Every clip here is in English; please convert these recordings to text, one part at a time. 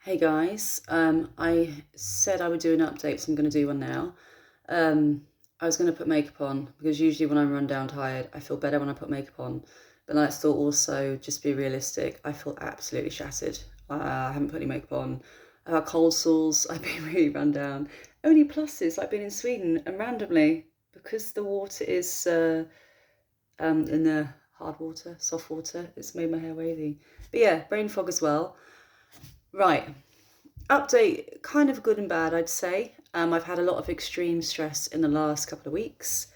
Hey guys, I said I would do an update, so I'm going to do one now. I was going to put makeup on because usually when I'm run down tired, I feel better when I put makeup on. But let's thought also just be realistic. I feel absolutely shattered. I haven't put any makeup on. I've had cold sores. I've been really run down. Only pluses. I've been in Sweden and randomly because the water is in the hard water, soft water. It's made my hair wavy. But yeah, brain fog as well. Right. Update, kind of good and bad, I'd say. I've had a lot of extreme stress in the last couple of weeks.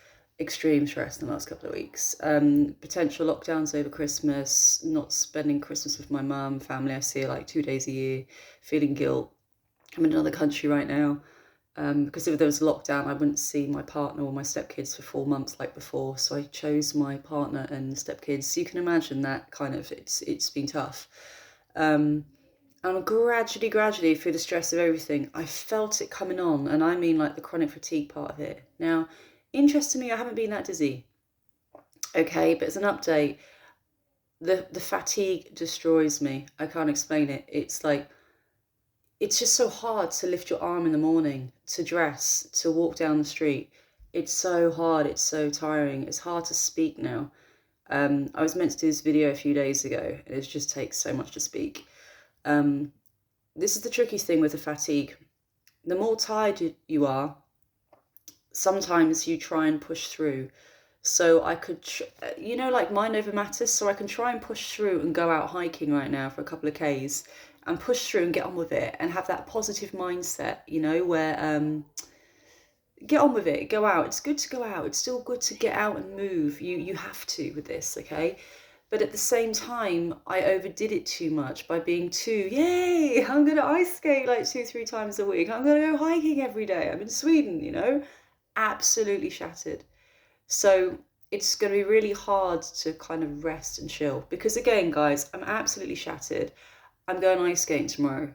Extreme stress in the last couple of weeks. Potential lockdowns over Christmas, not spending Christmas with my mum, family I see her like 2 days a year, feeling guilt. I'm in another country right now. Because if there was a lockdown, I wouldn't see my partner or my stepkids for 4 months like before. So I chose my partner and stepkids. So you can imagine that kind of it's been tough. Um, and gradually, through the stress of everything, I felt it coming on, and I mean like the chronic fatigue part of it. Now, interestingly, I haven't been that dizzy, okay, but as an update, the fatigue destroys me. I can't explain it. It's like it's just so hard to lift your arm in the morning, to dress, to walk down the street. It's so hard. It's so tiring. It's hard to speak now. I was meant to do this video a few days ago. It just takes so much to speak. Um, this is the tricky thing with the fatigue. The more tired you are, sometimes you try and push through. So I could, like mind over matters. So I can try and push through and go out hiking right now for a couple of Ks and push through and get on with it and have that positive mindset, where get on with it, go out. It's good to go out. It's still good to get out and move. You have to with this, okay? But at the same time, I overdid it too much by being too, yay, I'm going to ice skate like 2, 3 times a week. I'm going to go hiking every day. I'm in Sweden. Absolutely shattered. So it's going to be really hard to kind of rest and chill. Because again, guys, I'm absolutely shattered. I'm going ice skating tomorrow.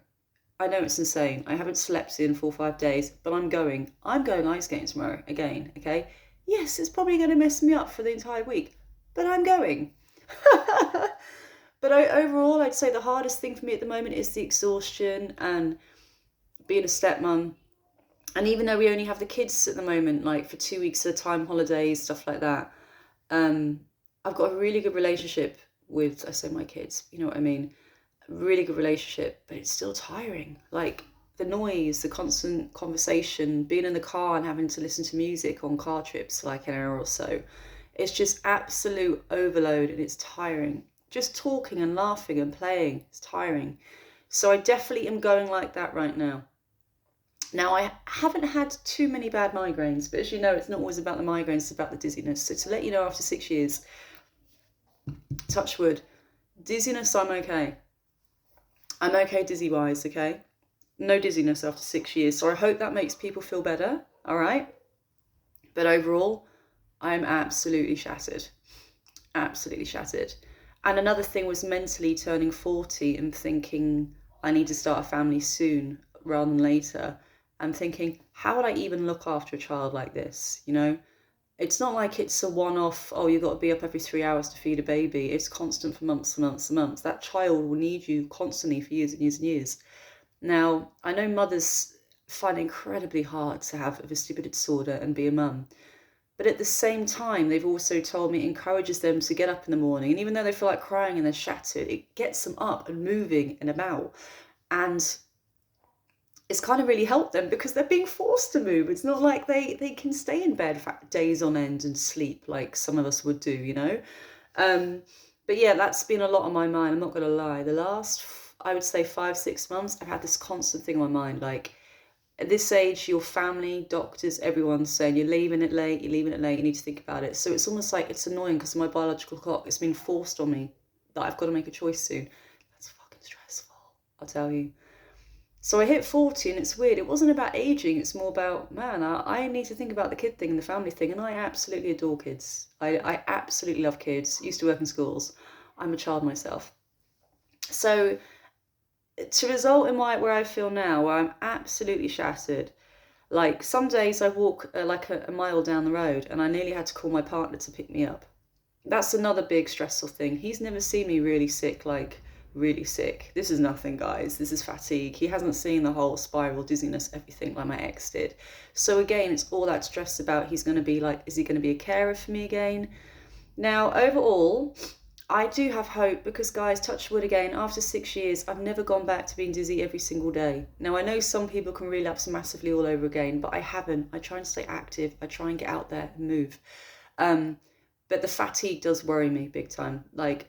I know it's insane. I haven't slept in 4 or 5 days, but I'm going. I'm going ice skating tomorrow again, okay? Yes, it's probably going to mess me up for the entire week, but I'm going. But overall, I'd say the hardest thing for me at the moment is the exhaustion and being a stepmom. And even though we only have the kids at the moment, like for 2 weeks at a time, holidays, stuff like that, um, I've got a really good relationship with, I say my kids, you know what I mean? Really good relationship, but it's still tiring. Like the noise, the constant conversation, being in the car and having to listen to music on car trips for like an hour or so. It's just absolute overload and it's tiring. Just talking and laughing and playing is tiring. So I definitely am going like that right now. Now, I haven't had too many bad migraines, but as you know, it's not always about the migraines, it's about the dizziness. So to let you know, after 6 years, touch wood, dizziness, I'm okay. I'm okay dizzy-wise, okay? No dizziness after 6 years. So I hope that makes people feel better, all right? But overall, I'm absolutely shattered. Absolutely shattered. And another thing was mentally turning 40 and thinking I need to start a family soon rather than later. And thinking, how would I even look after a child like this? It's not like it's a one-off, oh, you've got to be up every 3 hours to feed a baby. It's constant for months and months and months. That child will need you constantly for years and years and years. Now, I know mothers find it incredibly hard to have a vestibular disorder and be a mum. But at the same time, they've also told me it encourages them to get up in the morning. And even though they feel like crying and they're shattered, it gets them up and moving and about. And it's kind of really helped them because they're being forced to move. It's not like they can stay in bed for days on end and sleep like some of us would do. Um, but yeah, that's been a lot on my mind. I'm not going to lie. The last, I would say 5, 6 months, I've had this constant thing on my mind. Like at this age, your family, doctors, everyone's saying you're leaving it late, you're leaving it late, you need to think about it. So it's almost like it's annoying because of my biological clock. It's been forced on me that I've got to make a choice soon. That's fucking stressful, I'll tell you. So I hit 40 and it's weird. It wasn't about aging. It's more about, man, I need to think about the kid thing and the family thing. And I absolutely adore kids. I absolutely love kids. Used to work in schools. I'm a child myself. So to result in where I feel now, where I'm absolutely shattered, like some days I walk like a mile down the road and I nearly had to call my partner to pick me up. That's another big stressful thing. He's never seen me really sick, like really sick. This is nothing, guys. This is fatigue. He hasn't seen the whole spiral dizziness, everything like my ex did. So again, it's all that stress about he's going to be like, is he going to be a carer for me again? Now, overall, I do have hope because, guys, touch wood again, after 6 years, I've never gone back to being dizzy every single day. Now, I know some people can relapse massively all over again, but I haven't. I try and stay active. I try and get out there and move. But the fatigue does worry me big time. Like,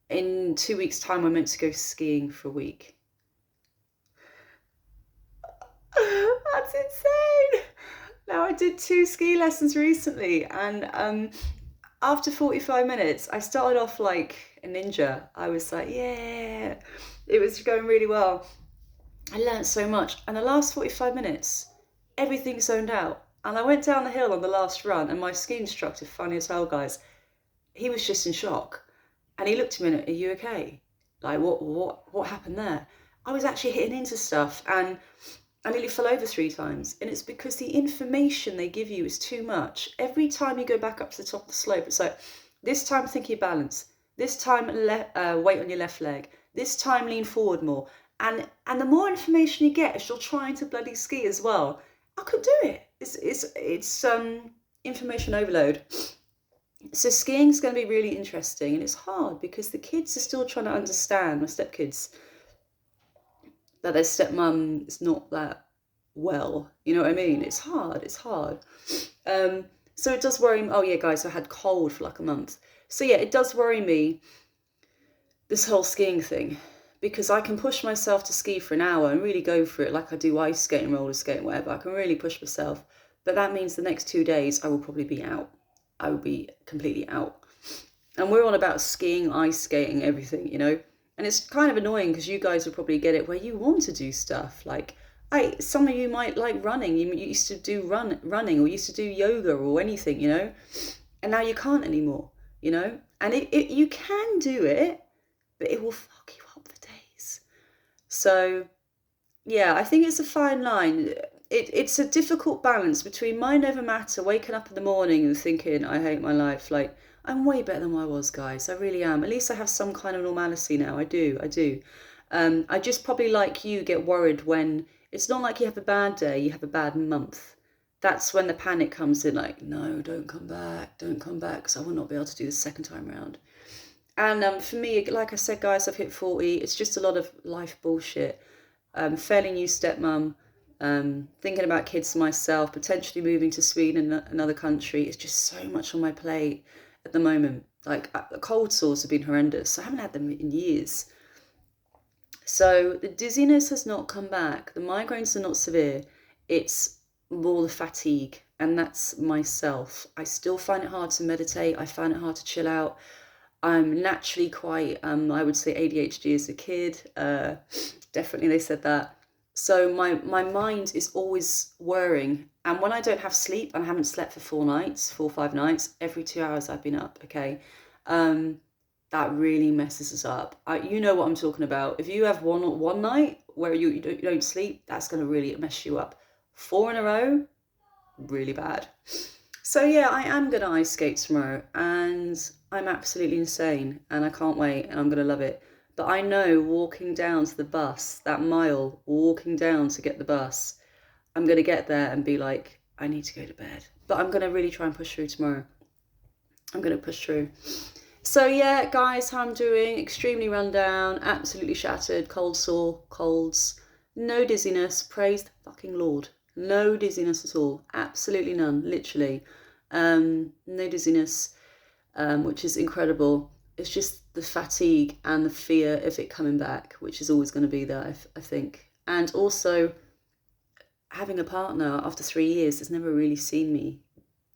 in 2 weeks' time, I'm meant to go skiing for a week. That's insane. Now, I did 2 ski lessons recently, and after 45 minutes, I started off like a ninja. I was like, yeah, it was going really well. I learned so much. And the last 45 minutes, everything zoned out. And I went down the hill on the last run, and my ski instructor, funny as hell, guys, he was just in shock. And he looked at me and, are you okay? Like, what happened there? I was actually hitting into stuff, and I nearly fell over 3 times. And it's because the information they give you is too much. Every time you go back up to the top of the slope, it's like, this time think your balance. This time weight on your left leg. This time lean forward more. And the more information you get, as you're trying to bloody ski as well, I could do it. It's information overload. So skiing's going to be really interesting, and it's hard because the kids are still trying to understand, my stepkids, that their stepmum is not that well. You know what I mean? It's hard. So it does worry me. Oh yeah, guys, I had cold for like a month. So yeah, it does worry me, this whole skiing thing, because I can push myself to ski for an hour and really go for it like I do ice skating, roller skating, whatever. I can really push myself. But that means the next 2 days I will probably be out. I will be completely out. And we're on about skiing, ice skating, everything, you know. And it's kind of annoying because you guys will probably get it where you want to do stuff. Like, some of you might like running. You used to do running or used to do yoga or anything, you know. And now you can't anymore, you know. And you can do it, but it will fuck you up for days. So, yeah, I think it's a fine line. It's a difficult balance between mind over matter, waking up in the morning and thinking, I hate my life. Like, I'm way better than I was, guys. I really am. At least I have some kind of normality now. I do. I just probably, like you, get worried when it's not like you have a bad day, you have a bad month. That's when the panic comes in, like, no, don't come back, because I will not be able to do this second time around. And for me, like I said, guys, I've hit 40. It's just a lot of life bullshit. Fairly new stepmom, thinking about kids myself, potentially moving to Sweden, another country. It's just so much on my plate at the moment. Like, cold sores have been horrendous. I haven't had them in years. So the dizziness has not come back. The migraines are not severe. It's more the fatigue, and that's myself. I still find it hard to meditate. I find it hard to chill out. I'm naturally quite, I would say, ADHD as a kid. Definitely they said that. So my mind is always whirring. And when I don't have sleep, and I haven't slept for 4 or 5 nights, every 2 hours I've been up, okay? That really messes us up. You know what I'm talking about. If you have one night where you don't sleep, that's going to really mess you up. 4 in a row, really bad. So yeah, I am going to ice skate tomorrow, and I'm absolutely insane, and I can't wait, and I'm going to love it. But I know walking down to the bus, that mile, walking down to get the bus, I'm going to get there and be like, I need to go to bed. But I'm going to really try and push through tomorrow. I'm going to push through. So yeah, guys, how I'm doing, extremely run down, absolutely shattered, cold sore, colds, no dizziness, praise the fucking Lord. No dizziness at all, absolutely none, literally. No dizziness, which is incredible. It's just the fatigue and the fear of it coming back, which is always going to be there, I think. And also, having a partner after 3 years has never really seen me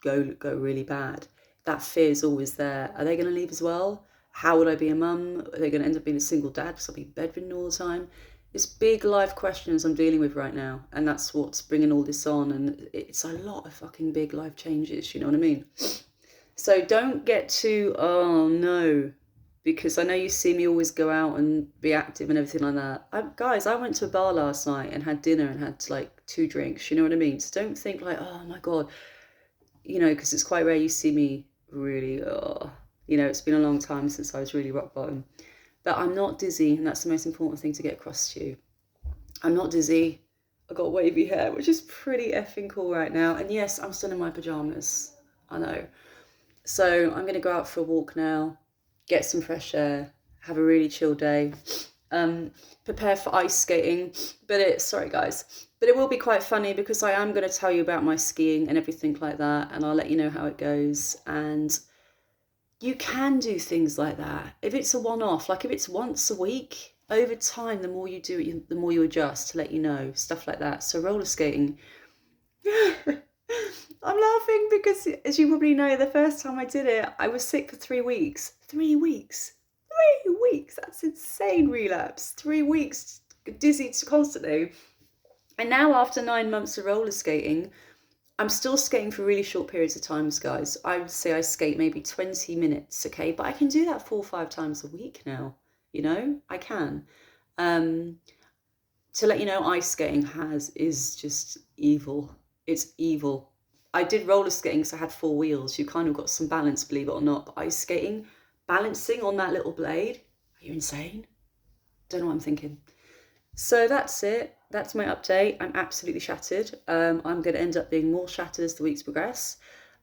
go really bad. That fear is always there. Are they going to leave as well? How would I be a mum? Are they going to end up being a single dad because I'll be bedridden all the time? It's big life questions I'm dealing with right now, and that's what's bringing all this on, and it's a lot of fucking big life changes, you know what I mean? So don't get too, oh no, because I know you see me always go out and be active and everything like that. Guys, I went to a bar last night and had dinner and had like 2 drinks, you know what I mean? So don't think like, oh my God, you know, because it's quite rare you see me really, you know, it's been a long time since I was really rock bottom. But I'm not dizzy, and that's the most important thing to get across to you. I'm not dizzy. I got wavy hair, which is pretty effing cool right now. And yes, I'm still in my pajamas. I know. So I'm going to go out for a walk now, get some fresh air, have a really chill day, prepare for ice skating. Sorry guys, but it will be quite funny because I am going to tell you about my skiing and everything like that, and I'll let you know how it goes. And you can do things like that. If it's a one-off, like if it's once a week, over time, the more you do it, the more you adjust, to let you know, stuff like that. So roller skating. I'm laughing because, as you probably know, the first time I did it, I was sick for 3 weeks. 3 weeks. 3 weeks. That's insane relapse. 3 weeks, dizzy constantly. And now, after 9 months of roller skating, I'm still skating for really short periods of times, guys. I would say I skate maybe 20 minutes, okay? But I can do that 4 or 5 times a week now. You know, I can. To let you know, ice skating is just evil. It's evil. I did roller skating because I had 4 wheels. You kind of got some balance, believe it or not. But ice skating, balancing on that little blade, are you insane? Don't know what I'm thinking. So that's it. That's my update. I'm absolutely shattered. I'm going to end up being more shattered as the weeks progress.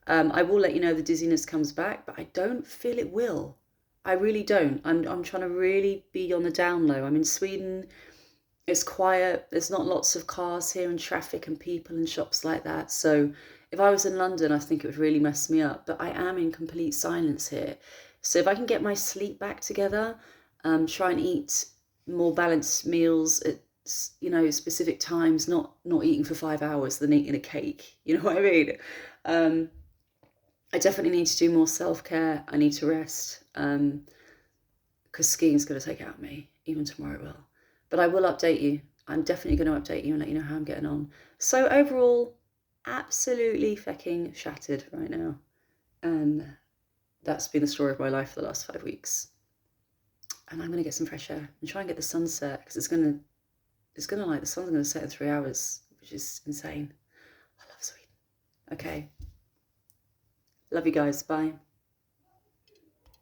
I will let you know the dizziness comes back, but I don't feel it will. I really don't. I'm trying to really be on the down low. I'm in Sweden. It's quiet. There's not lots of cars here and traffic and people and shops like that. So if I was in London, I think it would really mess me up. But I am in complete silence here. So if I can get my sleep back together, try and eat more balanced meals at specific times, not eating for 5 hours, than eating a cake. You know what I mean? I definitely need to do more self-care. I need to rest because skiing's going to take out me. Even tomorrow it will. But I will update you. I'm definitely going to update you and let you know how I'm getting on. So overall, absolutely fucking shattered right now. And that's been the story of my life for the last 5 weeks. And I'm going to get some fresh air and try and get the sunset, because the sun's going to set in 3 hours, which is insane. I love Sweden. Okay. Love you guys. Bye.